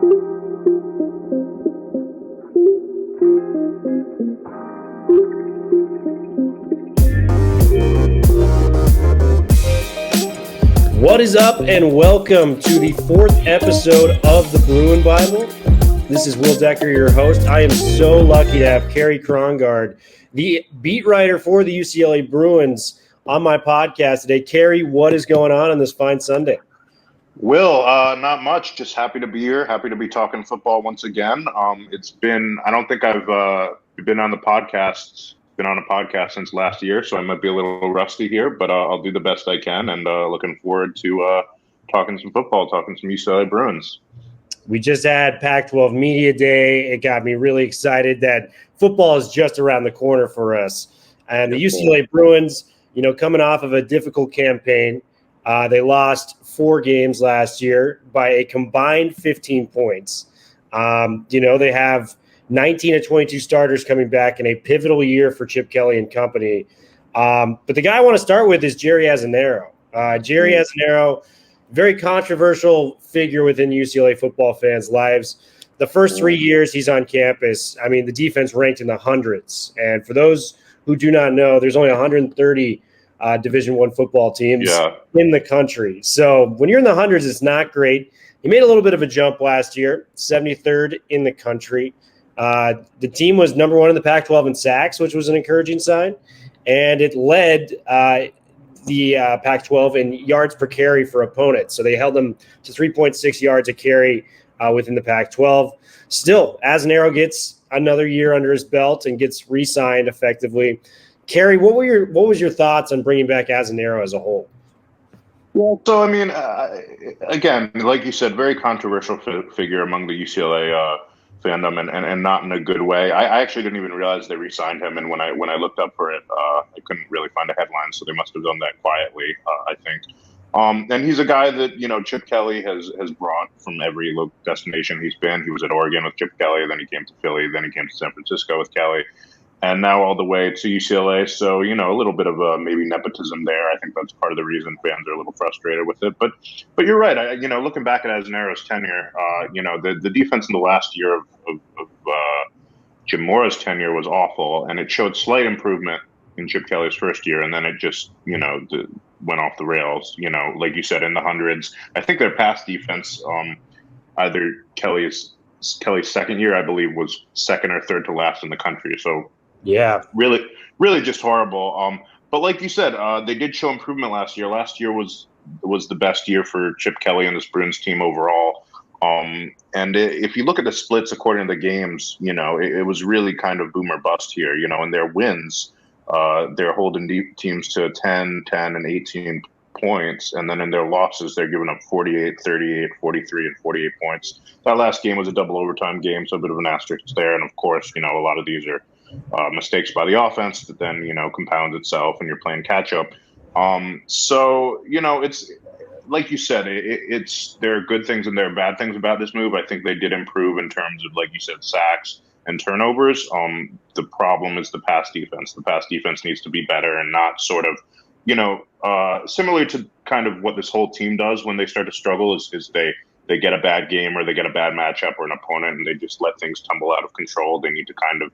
What is up, and welcome to the fourth episode of the Bruin Bible. This is Will Decker, your host. I am so lucky to have Cary Krongard, the beat writer for the UCLA Bruins, on my podcast today. Cary, what is going on this fine Sunday? Will, not much. Just happy to be here. Happy to be talking football once again. It's been, I don't think I've been on a podcast since last year, so I might be a little rusty here, but I'll do the best I can, and looking forward to talking some football, talking some UCLA Bruins. We just had Pac-12 Media Day. It got me really excited that football is just around the corner for us. And the UCLA Bruins, coming off of a difficult campaign, they lost 4 games last year by a combined 15 points. They have 19 of 22 starters coming back in a pivotal year for Chip Kelly and company. But the guy I want to start with is Jerry Azenairo. Jerry Azenairo, very controversial figure within UCLA football fans' lives. The first 3 years he's on campus, the defense ranked in the hundreds. And for those who do not know, there's only 130 Division I football teams in the country. So when you're in the hundreds, it's not great. He made a little bit of a jump last year, 73rd in the country. The team was number 1 in the Pac-12 in sacks, which was an encouraging sign. And it led the Pac-12 in yards per carry for opponents. So they held them to 3.6 yards a carry within the Pac-12. Still, Azenairo gets another year under his belt and gets re-signed effectively. Cary, what was your thoughts on bringing back Azenairo as a whole? Well, so again, like you said, very controversial figure among the UCLA fandom, and not in a good way. I actually didn't even realize they re-signed him, and when I looked up for it, I couldn't really find a headline, so they must have done that quietly, I think. And he's a guy that Chip Kelly has brought from every destination he's been. He was at Oregon with Chip Kelly, then he came to Philly, then he came to San Francisco with Kelly, and now all the way to UCLA. So, a little bit of maybe nepotism there. I think that's part of the reason fans are a little frustrated with it. But you're right. Looking back at Azenairo's tenure, the defense in the last year of Jim Mora's tenure was awful, and it showed slight improvement in Chip Kelly's first year, and then it just, went off the rails, like you said, in the hundreds. I think their pass defense, either Kelly's second year, I believe, was second or third to last in the country. So, yeah, really just horrible. But like you said, they did show improvement last year. Last year was the best year for Chip Kelly and this Bruins team overall. And if you look at the splits according to the games, it was really kind of boom or bust here. In their wins, they're holding teams to 10, and 18 points. And then in their losses, they're giving up 48, 38, 43, and 48 points. That last game was a double overtime game, so a bit of an asterisk there. And of course, a lot of these are mistakes by the offense that then, compounds itself and you're playing catch up. So, it's like you said, there are good things and there are bad things about this move. I think they did improve in terms of, like you said, sacks and turnovers. The problem is the pass defense. The pass defense needs to be better and not sort of, similar to kind of what this whole team does when they start to struggle is they get a bad game or they get a bad matchup or an opponent and they just let things tumble out of control. They need to kind of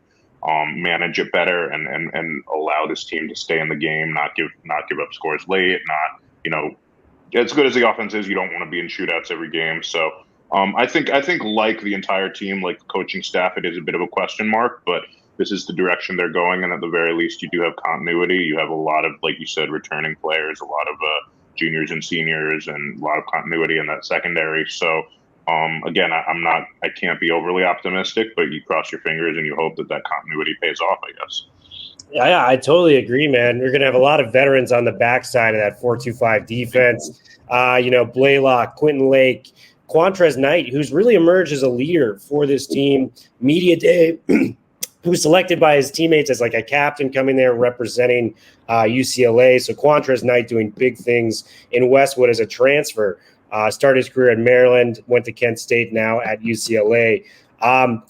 manage it better and allow this team to stay in the game, not give up scores late, not, as good as the offense is, you don't want to be in shootouts every game. So I think like the entire team, like the coaching staff, it is a bit of a question mark, but this is the direction they're going. And at the very least, you do have continuity. You have a lot of, like you said, returning players, a lot of juniors and seniors, and a lot of continuity in that secondary. So again, I can't be overly optimistic, but you cross your fingers and you hope that continuity pays off, I guess. Yeah, I totally agree, man. You're going to have a lot of veterans on the backside of that 4-2-5 defense. Blaylock, Quentin Lake, Quantrez Knight, who's really emerged as a leader for this team. Media Day, who was selected by his teammates as like a captain coming there representing UCLA. So Quantrez Knight doing big things in Westwood as a transfer. Started his career at Maryland, went to Kent State, now at UCLA.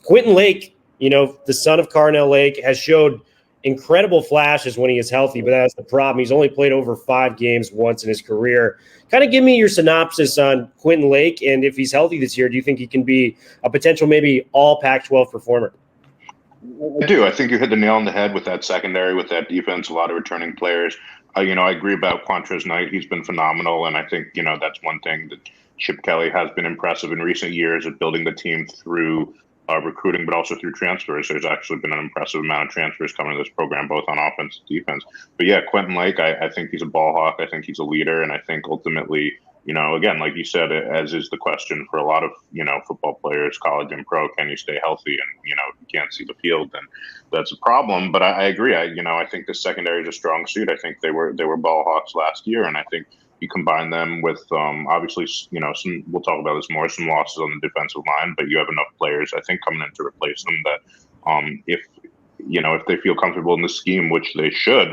Quentin Lake, the son of Carnell Lake, has showed incredible flashes when he is healthy, but that's the problem. He's only played over 5 games once in his career. Kind of give me your synopsis on Quentin Lake, and if he's healthy this year, do you think he can be a potential maybe all Pac-12 performer? I do. I think you hit the nail on the head with that secondary, with that defense, a lot of returning players. I agree about Quantrez Knight. He's been phenomenal, and I think, that's one thing that Chip Kelly has been impressive in recent years at building the team through recruiting, but also through transfers. There's actually been an impressive amount of transfers coming to this program, both on offense and defense. But yeah, Quentin Lake, I think he's a ball hawk. I think he's a leader, and I think ultimately, again, like you said, as is the question for a lot of, football players, college and pro, can you stay healthy? And, if you can't see the field, then that's a problem. But I agree. I think the secondary is a strong suit. I think they were ball hawks last year, and I think you combine them with obviously, we'll talk about this more, some losses on the defensive line, but you have enough players, I think, coming in to replace them that if they feel comfortable in the scheme, which they should,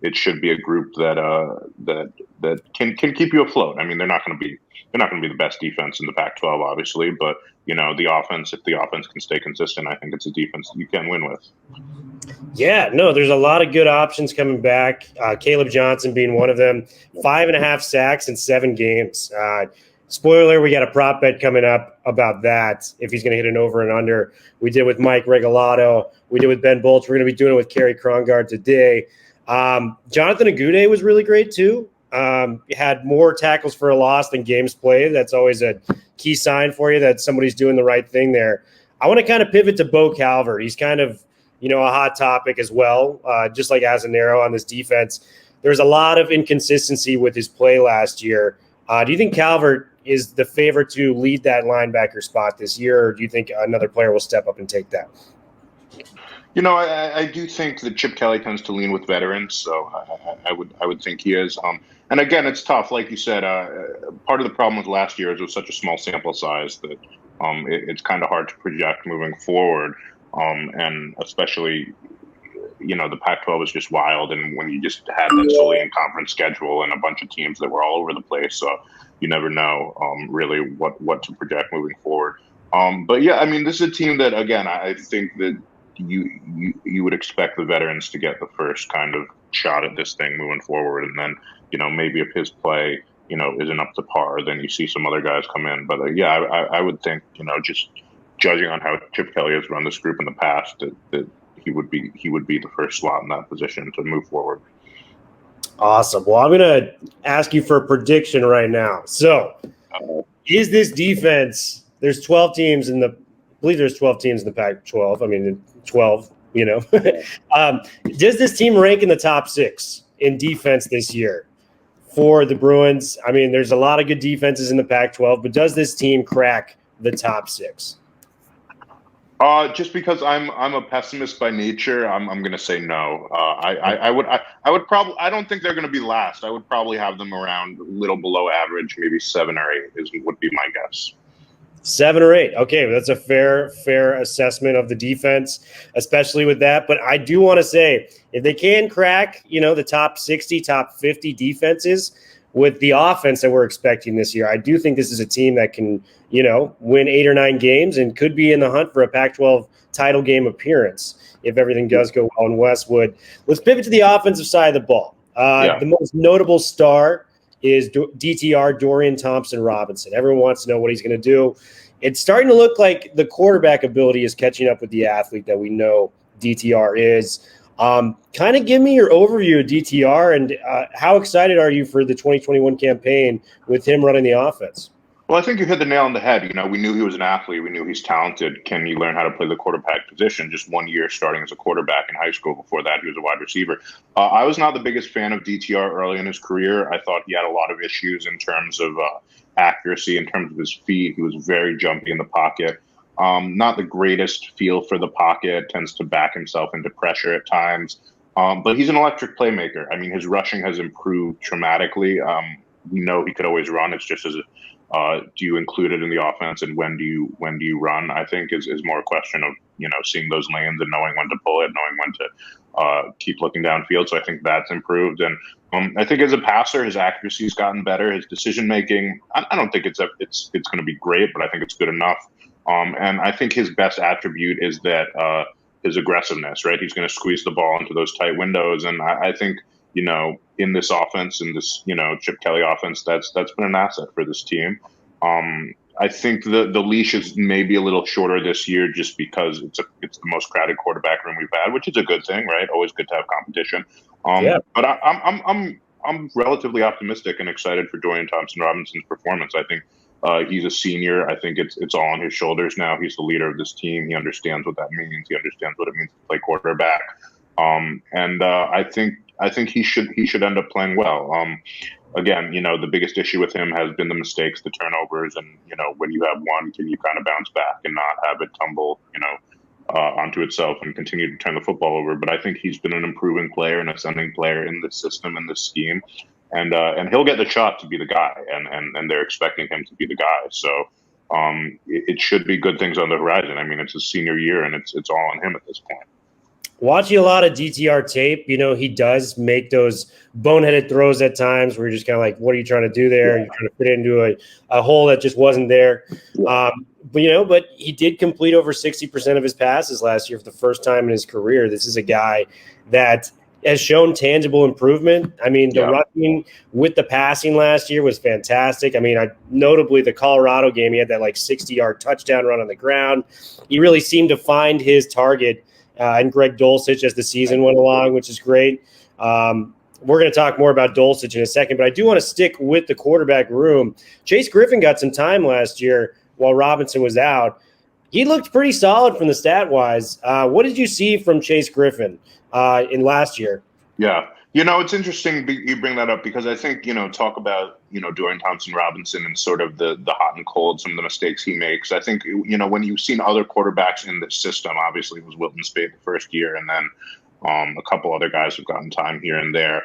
it should be a group that can keep you afloat. I mean, they're not going to be the best defense in the Pac-12, obviously, but if the offense can stay consistent, I think it's a defense that you can win with. Yeah, no, there's a lot of good options coming back. Caleb Johnson being one of them. 5.5 sacks in 7 games. Spoiler, we got a prop bet coming up about that, if he's going to hit an over and under. We did with Mike Regalado. We did with Ben Bolch. We're going to be doing it with Cary Krongard today. Jonathan Agude was really great, too. Had more tackles for a loss than games played. That's always a key sign for you that somebody's doing the right thing there. I want to kind of pivot to Bo Calvert. He's kind of, a hot topic as well, just like Azenairo on this defense. There's a lot of inconsistency with his play last year. Do you think Calvert is the favorite to lead that linebacker spot this year, or do you think another player will step up and take that? I do think that Chip Kelly tends to lean with veterans, so I would think he is. And again, it's tough. Like you said, part of the problem with last year is it was such a small sample size that it's kind of hard to project moving forward. And especially, the Pac-12 is just wild, and when you just had that solely in conference schedule and a bunch of teams that were all over the place, so you never know really what to project moving forward. But yeah, I mean, this is a team that, again, I think that you would expect the veterans to get the first kind of shot at this thing moving forward, and then maybe if his play isn't up to par, then you see some other guys come in. But I would think just judging on how Chip Kelly has run this group in the past, that he would be the first slot in that position to move forward. Awesome. Well, I'm going to ask you for a prediction right now. So, is this defense? There's 12 teams I believe there's 12 teams in the Pac-12. I mean, 12. Does this team rank in the top 6 in defense this year for the Bruins? I mean, there's a lot of good defenses in the Pac-12, but does this team crack the top 6? Just because I'm a pessimist by nature, I'm going to say no. I would probably, I don't think they're going to be last. I would probably have them around a little below average, maybe 7 or 8 would be my guess. 7 or 8. Okay, that's a fair assessment of the defense, especially with that. But I do want to say, if they can crack, the top 60, top 50 defenses with the offense that we're expecting this year, I do think this is a team that can, win 8 or 9 games and could be in the hunt for a Pac-12 title game appearance if everything does go well in Westwood. Let's pivot to the offensive side of the ball. The most notable star is DTR, Dorian Thompson-Robinson. Everyone wants to know what he's going to do. It's starting to look like the quarterback ability is catching up with the athlete that we know DTR is. Kind of give me your overview of DTR and how excited are you for the 2021 campaign with him running the offense? Well, I think you hit the nail on the head. We knew he was an athlete. We knew he's talented. Can he learn how to play the quarterback position? Just 1 year starting as a quarterback in high school. Before that, he was a wide receiver. I was not the biggest fan of DTR early in his career. I thought he had a lot of issues in terms of accuracy, in terms of his feet. He was very jumpy in the pocket. Not the greatest feel for the pocket, tends to back himself into pressure at times. But he's an electric playmaker. I mean, his rushing has improved dramatically. We know he could always run. It's just do you include it in the offense, and when do you run? I think is more a question of seeing those lanes and knowing when to pull it, knowing when to keep looking downfield. So I think that's improved, and I think as a passer, his accuracy's gotten better. His decision making, I don't think it's going to be great, but I think it's good enough. And I think his best attribute is that his aggressiveness, right? He's going to squeeze the ball into those tight windows. And I think, in this offense, in this, Chip Kelly offense, that's been an asset for this team. I think the leash is maybe a little shorter this year just because it's the most crowded quarterback room we've had, which is a good thing, right? Always good to have competition. But I'm relatively optimistic and excited for Dorian Thompson-Robinson's performance. I think he's a senior. I think it's all on his shoulders now. He's the leader of this team. He understands what that means. He understands what it means to play quarterback. I think he should end up playing well. Again, the biggest issue with him has been the mistakes, the turnovers, and when you have one, can you kind of bounce back and not have it tumble, onto itself and continue to turn the football over? But I think he's been an improving player, an ascending player in this system, in this scheme, and he'll get the shot to be the guy, and they're expecting him to be the guy. So it should be good things on the horizon. I mean, it's his senior year, and it's all on him at this point. Watching a lot of DTR tape, he does make those boneheaded throws at times where you're just kind of like, what are you trying to do there? You're trying to fit into a hole that just wasn't there. But he did complete over 60% of his passes last year for the first time in his career. This is a guy that has shown tangible improvement. I mean, the rushing with the passing last year was fantastic. I mean, notably the Colorado game, he had that 60-yard touchdown run on the ground. He really seemed to find his target and Greg Dolcich as the season went along, which is great. We're going to talk more about Dolcich in a second, but I do want to stick with the quarterback room. Chase Griffin got some time last year while Robinson was out. He looked pretty solid from the stat-wise. What did you see from Chase Griffin in last year? Yeah. It's interesting you bring that up because I think, talk about, Dorian Thompson-Robinson and sort of the hot and cold, some of the mistakes he makes. I think, when you've seen other quarterbacks in this system, obviously it was Wilton Speight the first year, and then a couple other guys have gotten time here and there.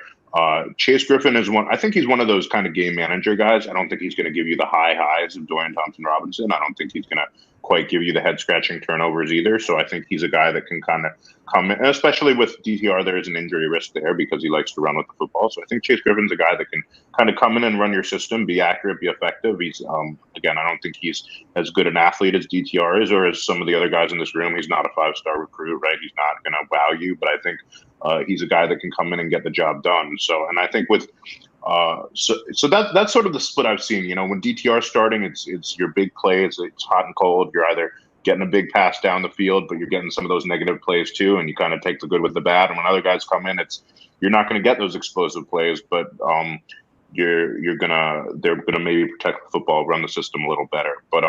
Chase Griffin is I think he's one of those kind of game manager guys. I don't think he's going to give you the high highs of Dorian Thompson-Robinson. I don't think he's going to quite give you the head-scratching turnovers either. So I think he's a guy that can kind of come in, and especially with DTR, there is an injury risk there because he likes to run with the football. So I think Chase Griffin's a guy that can kind of come in and run your system, be accurate, be effective. He's, again, I don't think he's as good an athlete as DTR is or as some of the other guys in this room. He's not a five-star recruit, right? He's not going to wow you, but I think he's a guy that can come in and get the job done. So, and I think with so that's sort of the split I've seen. When DTR's starting, it's your big plays. It's hot and cold. You're either getting a big pass down the field, but you're getting some of those negative plays too, and you kind of take the good with the bad. And when other guys come in, you're not going to get those explosive plays, but they're gonna maybe protect the football, run the system a little better. But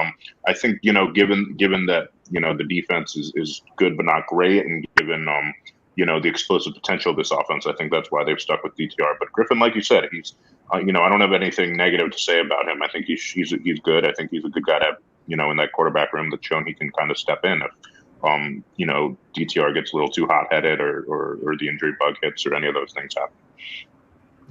I think given that the defense is good but not great, and given the explosive potential of this offense, I think that's why they've stuck with DTR. But Griffin, like you said, he's I don't have anything negative to say about him. I think he's good. I think he's a good guy to have in that quarterback room that's shown he can kind of step in if DTR gets a little too hot-headed or the injury bug hits or any of those things happen.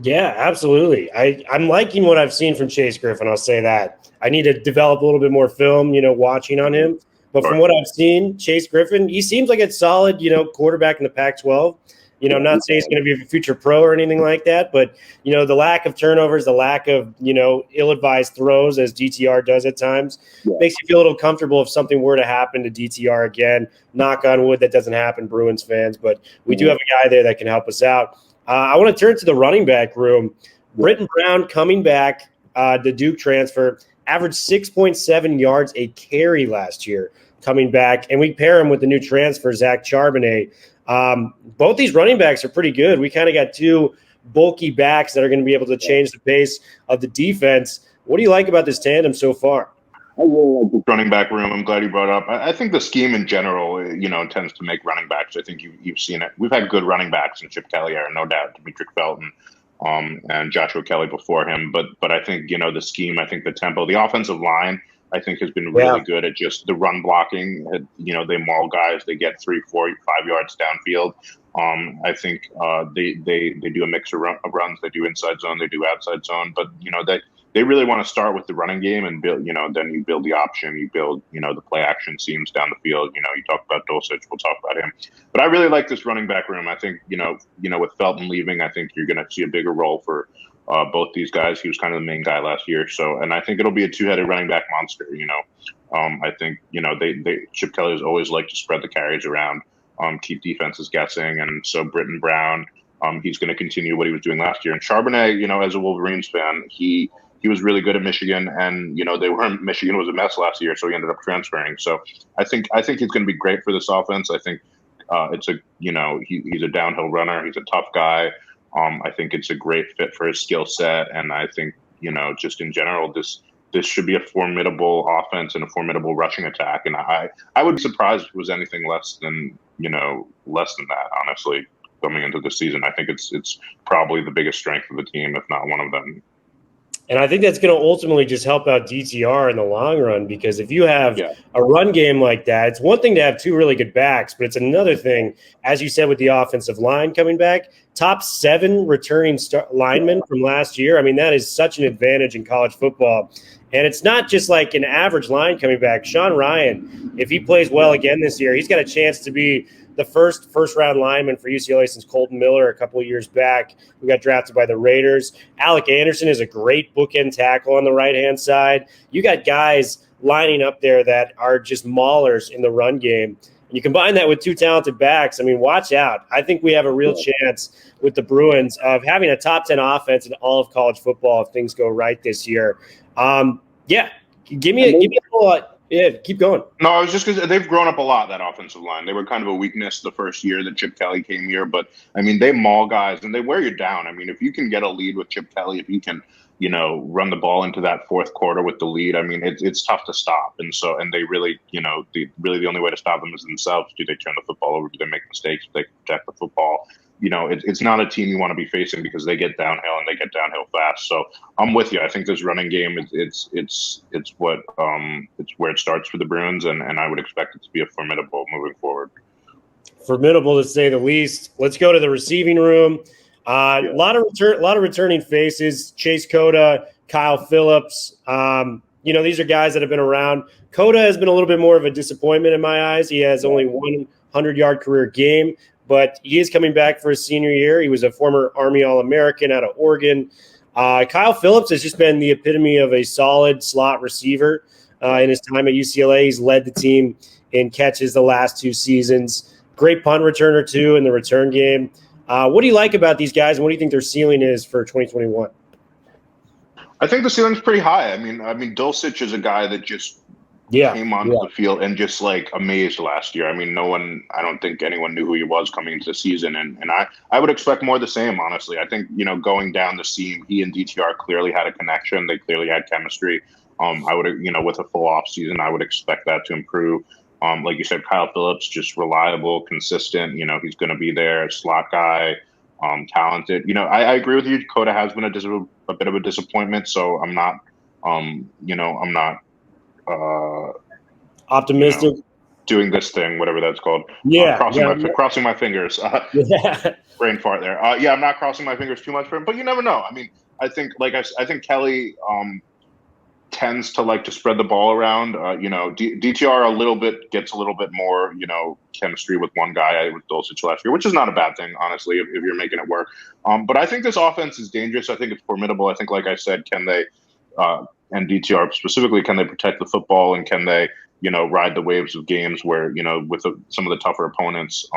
Yeah, absolutely. I'm liking what I've seen from Chase Griffin. I'll say that. I need to develop a little bit more film, watching on him. But from what I've seen, Chase Griffin, he seems like a solid, quarterback in the Pac-12. I'm not saying he's going to be a future pro or anything like that, but, the lack of turnovers, the lack of, ill-advised throws, as DTR does at times, makes you feel a little comfortable if something were to happen to DTR again. Knock on wood, that doesn't happen, Bruins fans, but we do have a guy there that can help us out. I want to turn to the running back room. Britton Brown coming back, the Duke transfer, averaged 6.7 yards a carry last year coming back, and we pair him with the new transfer, Zach Charbonnet. Both these running backs are pretty good. We kind of got two bulky backs that are going to be able to change the pace of the defense. What do you like about this tandem so far? I really like the running back room. I'm glad you brought it up. I think the scheme in general, tends to make running backs. I think you've seen it. We've had good running backs in Chip Kelly era, no doubt. Demetric Felton and Joshua Kelly before him. But I think, the scheme, I think the tempo, the offensive line, I think has been really good at just the run blocking. They maul guys. They get 3, 4, 5 yards downfield. I think they do a mix of runs. They do inside zone. They do outside zone. But, they really want to start with the running game and build, then you build the option. You build, the play action seams down the field. You talk about Dolcich. We'll talk about him. But I really like this running back room. I think, with Felton leaving, I think you're going to see a bigger role for both these guys. He was kind of the main guy last year. So, and I think it'll be a two-headed running back monster. I think, Chip Kelly has always liked to spread the carries around. keep defenses guessing. And so Britton Brown, he's going to continue what he was doing last year. And Charbonnet, as a Wolverines fan, he was really good at Michigan, and Michigan was a mess last year, so he ended up transferring. So I think he's going to be great for this offense. I think he's a downhill runner. He's a tough guy. I think it's a great fit for his skill set, and I think just in general, this should be a formidable offense and a formidable rushing attack. And I would be surprised if it was anything less than that, honestly, coming into the season. I think it's probably the biggest strength of the team, if not one of them. And I think that's going to ultimately just help out DTR in the long run, because if you have a run game like that, it's one thing to have two really good backs, but it's another thing, as you said, with the offensive line coming back, top 7 returning linemen from last year. I mean, that is such an advantage in college football. And it's not just like an average line coming back. Sean Ryan, if he plays well again this year, he's got a chance to be the first-round lineman for UCLA since Colton Miller a couple of years back, who got drafted by the Raiders. Alec Anderson is a great bookend tackle on the right-hand side. You got guys lining up there that are just maulers in the run game. And you combine that with 2 talented backs, I mean, watch out. I think we have a real chance with the Bruins of having a top 10 offense in all of college football if things go right this year. Give me a little keep going. No, I was just because they've grown up a lot, that offensive line. They were kind of a weakness the first year that Chip Kelly came here, but I mean, they maul guys and they wear you down. I mean, if you can get a lead with Chip Kelly, if you can, run the ball into that fourth quarter with the lead, I mean, it's tough to stop. And they really, the only way to stop them is themselves. Do they turn the football over? Do they make mistakes? Do they protect the football? It's not a team you want to be facing because they get downhill and they get downhill fast. So I'm with you. I think this running game it's where it starts for the Bruins, and I would expect it to be a formidable moving forward. Formidable to say the least. Let's go to the receiving room. A lot of returning faces. Chase Cota, Kyle Phillips. These are guys that have been around. Cota has been a little bit more of a disappointment in my eyes. He has only one 100-yard career game, but he is coming back for his senior year. He was a former Army All-American out of Oregon. Kyle Phillips has just been the epitome of a solid slot receiver in his time at UCLA. He's led the team in catches the last 2 seasons. Great punt returner, too, in the return game. What do you like about these guys, and what do you think their ceiling is for 2021? I think the ceiling's pretty high. I mean, Dolcich is a guy that just came onto the field and just amazed last year. I mean, I don't think anyone knew who he was coming into the season. And I would expect more of the same, honestly. I think, going down the seam, he and DTR clearly had a connection. They clearly had chemistry. I would, with a full off season, I would expect that to improve. Like you said, Kyle Phillips, just reliable, consistent. He's going to be there, a slot guy, talented. I agree with you. Cota has been a bit of a disappointment. So I'm not, optimistic, doing this thing, whatever that's called. Crossing my fingers. Brain fart there. I'm not crossing my fingers too much for him, but you never know. I mean, I think Kelly tends to spread the ball around. DTR gets a little bit more, chemistry with one guy with Dolcich last year, which is not a bad thing, honestly, if you're making it work. But I think this offense is dangerous. I think it's formidable. I think, like I said, can they and DTR specifically, can they protect the football, and can they, ride the waves of games where, with some of the tougher opponents.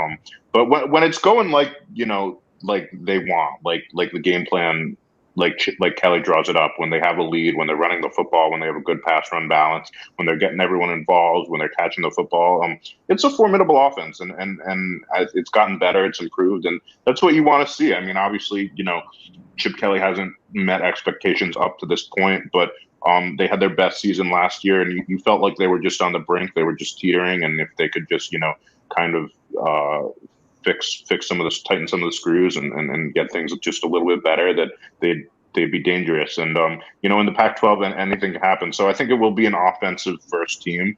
But when it's going like they want, like the game plan, like Kelly draws it up, when they have a lead, when they're running the football, when they have a good pass run balance, when they're getting everyone involved, when they're catching the football, it's a formidable offense, and it's gotten better, it's improved, and that's what you want to see. I mean, obviously, Chip Kelly hasn't met expectations up to this point, but they had their best season last year, and you felt like they were just on the brink. They were just teetering, and if they could just, kind of tighten some of the screws and get things just a little bit better, that they'd be dangerous. And, in the Pac-12, anything can happen. So I think it will be an offensive first team.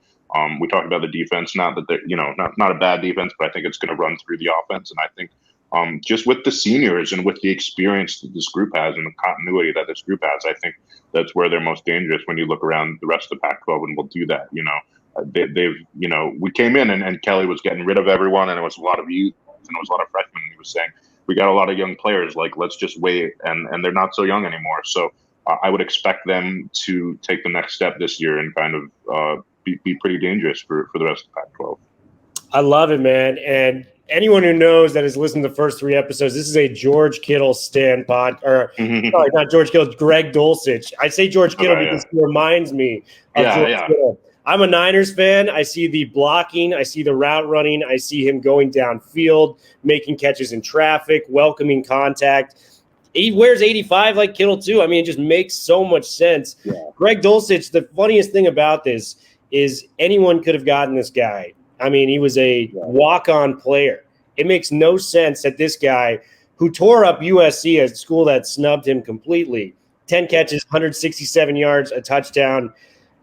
We talked about the defense, not that they're, not a bad defense, but I think it's going to run through the offense. And I think just with the seniors and with the experience that this group has and the continuity that this group has, I think that's where they're most dangerous when you look around the rest of the Pac-12, and we'll do that. We came in and Kelly was getting rid of everyone, and it was a lot of youth and it was a lot of freshmen. And he was saying, we got a lot of young players, let's just wait. And they're not so young anymore. So I would expect them to take the next step this year and kind of be pretty dangerous for the rest of the Pac-12. I love it, man. And anyone who knows that has listened to the first 3 episodes, this is a George Kittle stand pod, or sorry, not George Kittle, Greg Dolcich. I say George Kittle because he reminds me of George Kittle. I'm a Niners fan. I see the blocking. I see the route running. I see him going downfield, making catches in traffic, welcoming contact. He wears 85 like Kittle, too. I mean, it just makes so much sense. Yeah. Greg Dolcich, the funniest thing about this is anyone could have gotten this guy. I mean, he was a walk-on player. It makes no sense that this guy, who tore up USC, a school that snubbed him completely, 10 catches, 167 yards, a touchdown.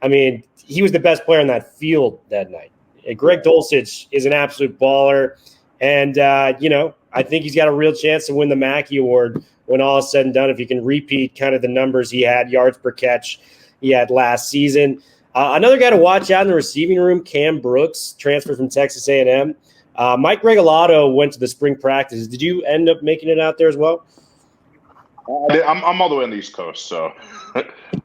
I mean, he was the best player on that field that night. Greg Dolcich is an absolute baller. And, I think he's got a real chance to win the Mackey Award when all is said and done, if he can repeat kind of the numbers he had, yards per catch he had last season. Another guy to watch out in the receiving room, Cam Brooks, transferred from Texas A&M. Mike Regalado went to the spring practices. Did you end up making it out there as well? I'm all the way on the East Coast, so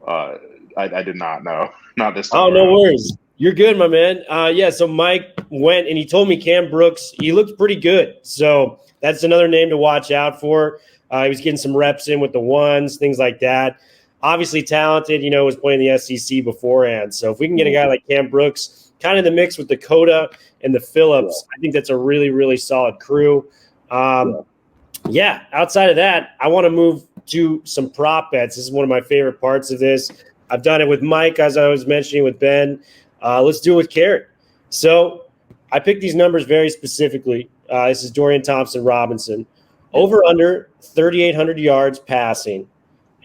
I did not know. Not this time. Oh, no worries. You're good, my man. So Mike went, and he told me Cam Brooks, he looked pretty good. So that's another name to watch out for. He was getting some reps in with the ones, things like that. Obviously talented, was playing the SEC beforehand. So if we can get a guy like Cam Brooks, kind of the mix with Dakota and the Phillips, I think that's a really, really solid crew. Outside of that, I want to move to some prop bets. This is one of my favorite parts of this. I've done it with Mike, as I was mentioning with Ben. Let's do it with Cary. So I picked these numbers very specifically. This is Dorian Thompson-Robinson. Over under 3,800 yards passing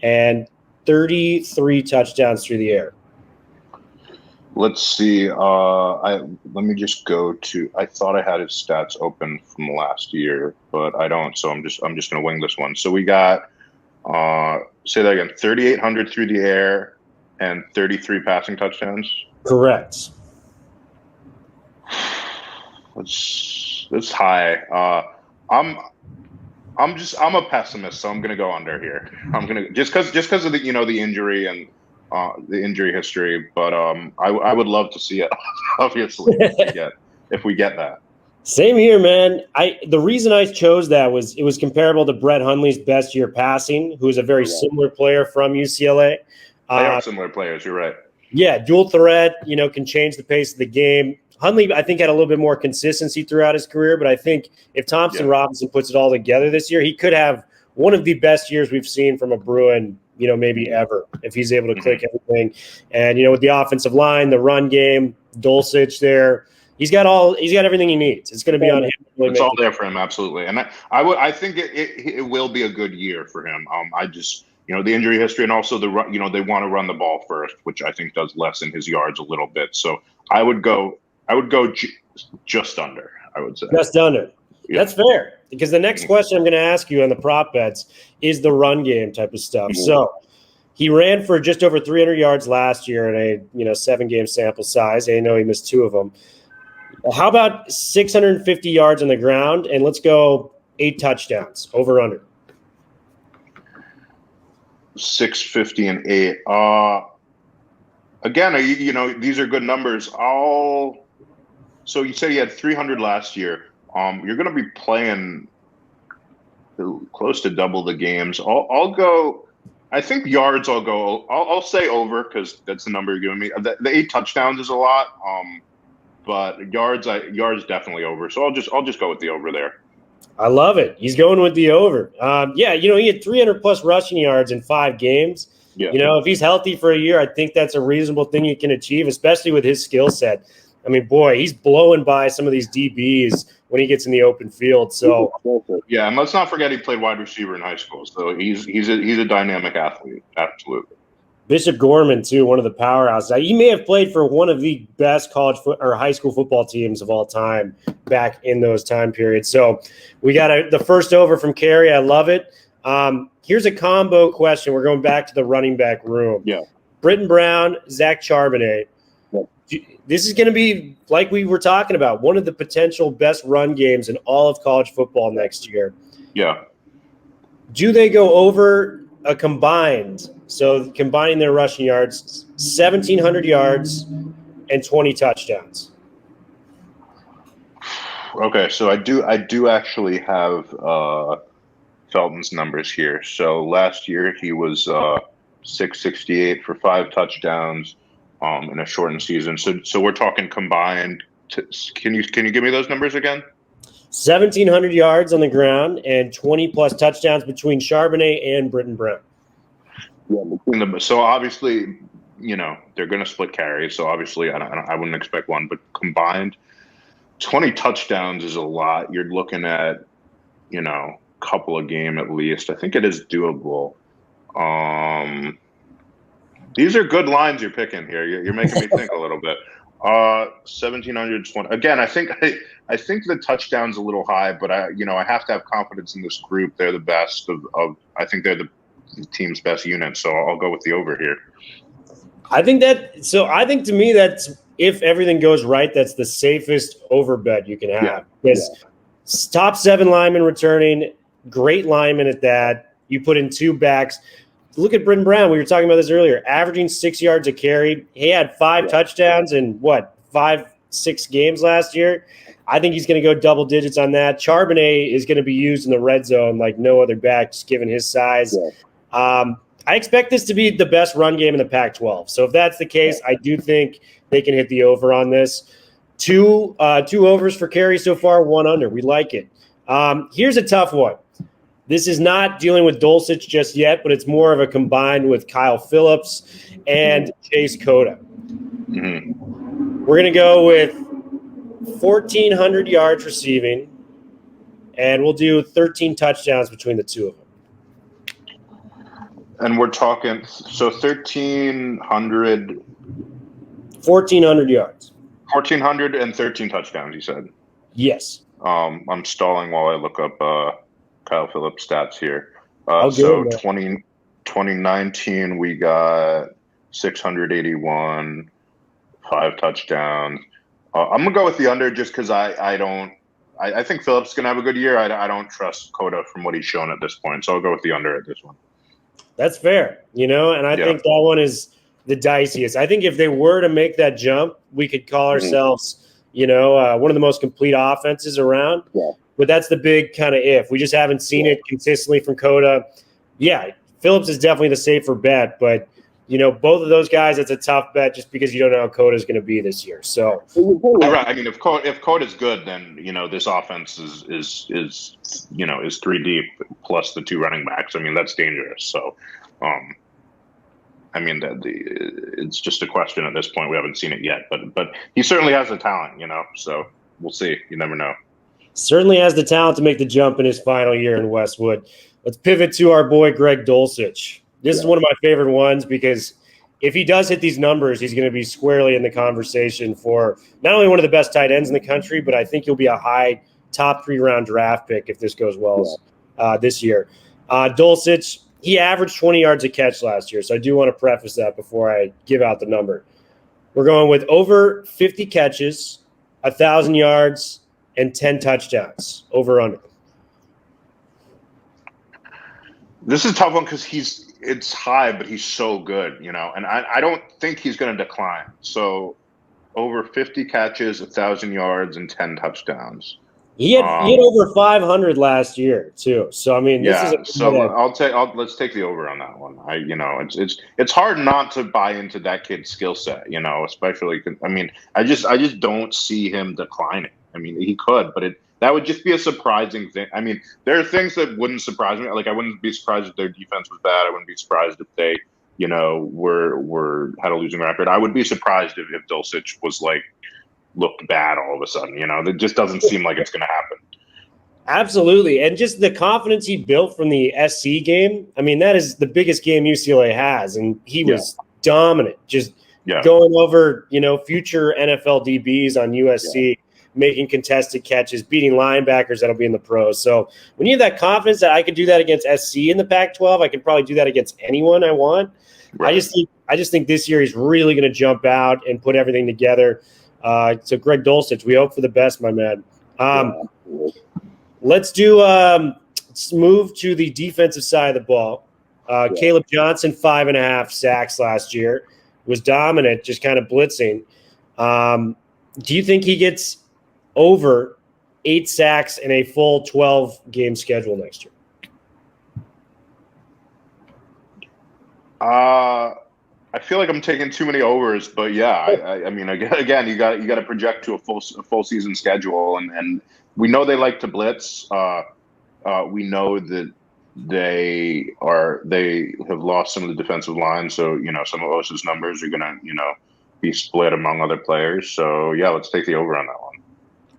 and 33 touchdowns through the air. Let's see. Let me just go to. I thought I had his stats open from last year, but I don't. So I'm just going to wing this one. So we got. Say that again. 3,800 through the air and 33 passing touchdowns. Correct. That's high. I'm a pessimist, so I'm going to go under here. I'm going to just because of the the injury and the injury history, but I would love to see it obviously if we get that. Same here, man. The reason I chose that was it was comparable to Brett Hundley's best year passing, who's a very similar player from UCLA. They are similar players. You're right. Yeah, dual threat. Can change the pace of the game. Hundley, I think, had a little bit more consistency throughout his career, but I think if Thompson-Robinson puts it all together this year, he could have one of the best years we've seen from a Bruin, maybe ever, if he's able to click everything. And, with the offensive line, the run game, Dolcich there, he's got everything he needs. It's going to be on him. It's all there for him, absolutely. And I think it will be a good year for him. I just the injury history and also the they want to run the ball first, which I think does lessen his yards a little bit. So I would go just under, I would say. Just under. Yeah. That's fair, because the next question I'm going to ask you on the prop bets is the run game type of stuff. Mm-hmm. So he ran for just over 300 yards last year in a 7-game sample size. I know he missed 2 of them. How about 650 yards on the ground, and let's go 8 touchdowns, over under. 650 and 8. Again, these are good numbers. So you said he had 300 last year. You're going to be playing close to double the games. I'll go. I think yards. I'll say over because that's the number you're giving me. The 8 touchdowns is a lot. But yards definitely over. So I'll just go with the over there. I love it. He's going with the over. He had 300 plus rushing yards in 5 games. Yeah. If he's healthy for a year, I think that's a reasonable thing you can achieve, especially with his skill set. I mean, boy, he's blowing by some of these DBs when he gets in the open field. So yeah, and let's not forget he played wide receiver in high school. So he's a dynamic athlete, absolutely. Bishop Gorman too, one of the powerhouses. He may have played for one of the best college or high school football teams of all time back in those time periods. So we got the first over from Cary. I love it. Here's a combo question. We're going back to the running back room. Yeah, Britton Brown, Zach Charbonnet. This is going to be, like we were talking about, one of the potential best run games in all of college football next year. Yeah. Do they go over a combined, so combining their rushing yards, 1,700 yards and 20 touchdowns? Okay, so I do actually have Felton's numbers here. So last year he was 668 for 5 touchdowns in a shortened season. So we're talking combined. Can you give me those numbers again? 1,700 yards on the ground and 20-plus touchdowns between Charbonnet and Britton Brown. Yeah, between them. So obviously, they're going to split carries. So obviously, I wouldn't expect one, but combined, 20 touchdowns is a lot. You're looking at, couple a game at least. I think it is doable. These are good lines you're picking here. You're making me think a little bit. 1,720. Again, I think the touchdown's a little high, but I have to have confidence in this group. They're the best of I think they're the team's best unit. So I'll go with the over here. I think to me, that's, if everything goes right, that's the safest over bet you can have. Because top 7 linemen returning, great linemen at that. You put in 2 backs. Look at Britton Brown. We were talking about this earlier, averaging 6 yards a carry. He had 5 touchdowns in 5-6 games last year. I think he's going to go double digits on that. Charbonnet is going to be used in the red zone like no other back, just given his size. Yeah. I expect this to be the best run game in the Pac-12. So if that's the case, I do think they can hit the over on this. Two overs for Cary so far, 1 under. We like it. Here's a tough one. This is not dealing with Dolcich just yet, but it's more of a combined with Kyle Phillips and Chase Cota. Mm-hmm. We're going to go with 1,400 yards receiving, and we'll do 13 touchdowns between the two of them. And we're talking, so 1,300. 1,400 yards. 1,400 and 13 touchdowns, you said? Yes. I'm stalling while I look up Kyle Phillips stats here. 2019, we got 681, 5 touchdowns. I'm going to go with the under just because I think Phillips is going to have a good year. I don't trust Cota from what he's shown at this point, so I'll go with the under at this one. That's fair, and I think that one is the diciest. I think if they were to make that jump, we could call ourselves, one of the most complete offenses around. Yeah. But that's the big kind of if. We just haven't seen it consistently from Cota. Yeah, Phillips is definitely the safer bet, but both of those guys, it's a tough bet just because you don't know how Cota is going to be this year. So right. I mean, if Cota is good, then this offense is 3 deep plus the 2 running backs. I mean, that's dangerous. So, it's just a question at this point. We haven't seen it yet, but he certainly has the talent. So we'll see. You never know. Certainly has the talent to make the jump in his final year in Westwood. Let's pivot to our boy Greg Dolcich. This is one of my favorite ones because if he does hit these numbers, he's going to be squarely in the conversation for not only one of the best tight ends in the country, but I think he'll be a high top 3-round draft pick if this goes well this year. Dolcich, he averaged 20 yards a catch last year, so I do want to preface that before I give out the number. We're going with over 50 catches, 1,000 yards, and 10 touchdowns, over under. This is a tough one because it's high, but he's so good, and I don't think he's going to decline. So over 50 catches, 1,000 yards, and 10 touchdowns. He had over 500 last year too. So I mean, let's take the over on that one. It's hard not to buy into that kid's skill set, especially. I just don't see him declining. I mean, he could, but that would just be a surprising thing. I mean, there are things that wouldn't surprise me. Like, I wouldn't be surprised if their defense was bad. I wouldn't be surprised if they, had a losing record. I would be surprised if Dolcich was looked bad all of a sudden. That just doesn't seem like it's going to happen. Absolutely, and just the confidence he built from the SC game. I mean, that is the biggest game UCLA has, and he was dominant. Just going over, future NFL DBs on USC. Making contested catches, beating linebackers that'll be in the pros. So when you have that confidence that I could do that against SC in the Pac-12, I can probably do that against anyone I want. Right. I just think this year he's really going to jump out and put everything together. So Greg Dolcich, we hope for the best, my man. Let's move to the defensive side of the ball. Caleb Johnson, 5.5 sacks last year, was dominant, just kind of blitzing. Do you think he gets over 8 sacks and a full 12-game schedule next year? I feel like I'm taking too many overs, but yeah, I mean, again, you got to project to a full season schedule, and we know they like to blitz. We know that they have lost some of the defensive line, so some of Osa's numbers are gonna be split among other players. So yeah, let's take the over on that one.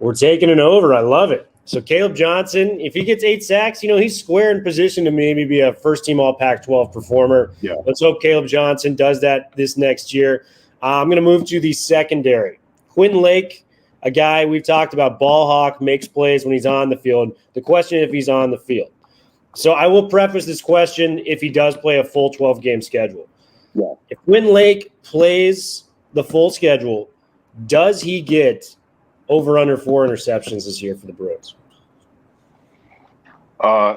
We're taking an over. I love it. So Caleb Johnson, if he gets 8 sacks, he's square in position to maybe be a first-team All-Pac-12 performer. Yeah. Let's hope Caleb Johnson does that this next year. I'm going to move to the secondary. Quentin Lake, a guy we've talked about, ball hawk, makes plays when he's on the field. The question is if he's on the field. So I will preface this question if he does play a full 12-game schedule. Yeah. If Quentin Lake plays the full schedule, does he get over under 4 interceptions this year for the Bruins?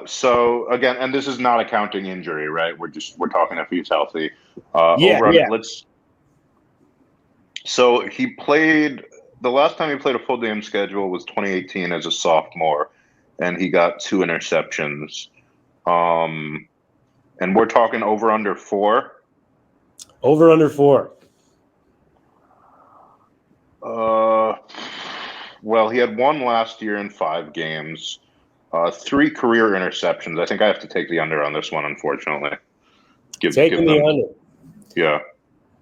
So again, and this is not a counting injury, right? We're talking if he's healthy. So he played the last time he played a full game schedule was 2018 as a sophomore, and he got 2 interceptions. And we're talking over under 4. Over under 4. Well, he had 1 last year in 5 games. 3 career interceptions. I think I have to take the under on this one, unfortunately. Taking the under. Yeah.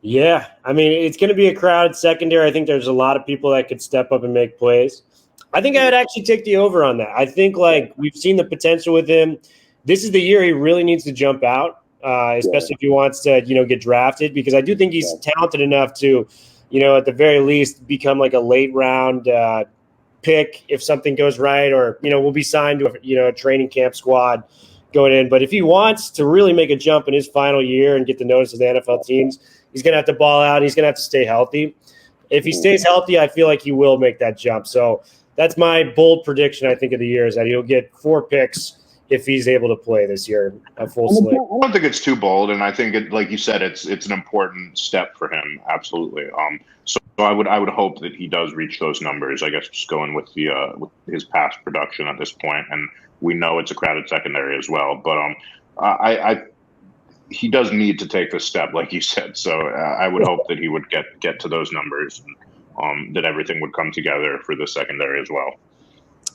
Yeah. I mean, it's going to be a crowded secondary. I think there's a lot of people that could step up and make plays. I think I would actually take the over on that. I think, we've seen the potential with him. This is the year he really needs to jump out, especially if he wants to, get drafted, because I do think he's talented enough to, at the very least, become like a late round pick if something goes right, or will be signed to a training camp squad going in. But if he wants to really make a jump in his final year and get the notice of the NFL teams, he's going to have to ball out. He's going to have to stay healthy. If he stays healthy, I feel like he will make that jump. So that's my bold prediction, I think, of the year, is that he'll get 4 picks if he's able to play this year at full slate. I don't think it's too bold, and I think like you said, it's an important step for him. Absolutely. So I would hope that he does reach those numbers. I guess just going with with his past production at this point, and we know it's a crowded secondary as well. But he does need to take this step, like you said. So I would hope that he would get to those numbers, and that everything would come together for the secondary as well.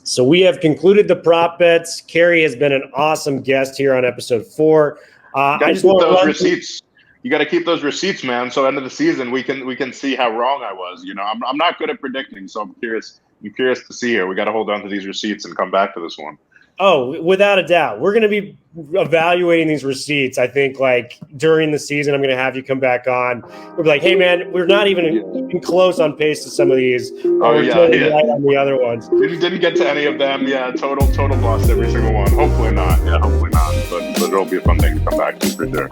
So we have concluded the prop bets. Cary has been an awesome guest here on episode 4. I just want those receipts. You got to keep those receipts, man. So end of the season, we can see how wrong I was. I'm not good at predicting, so I'm curious to see here. We got to hold on to these receipts and come back to this one. Oh, without a doubt. We're going to be evaluating these receipts. I think during the season, I'm going to have you come back on. We'll be like, hey, man, we're not even close on pace to some of these. We're totally right on the other ones. Didn't get to any of them. Yeah, total lost every single one. Hopefully not. Yeah, hopefully not. But it'll be a fun thing to come back to for sure.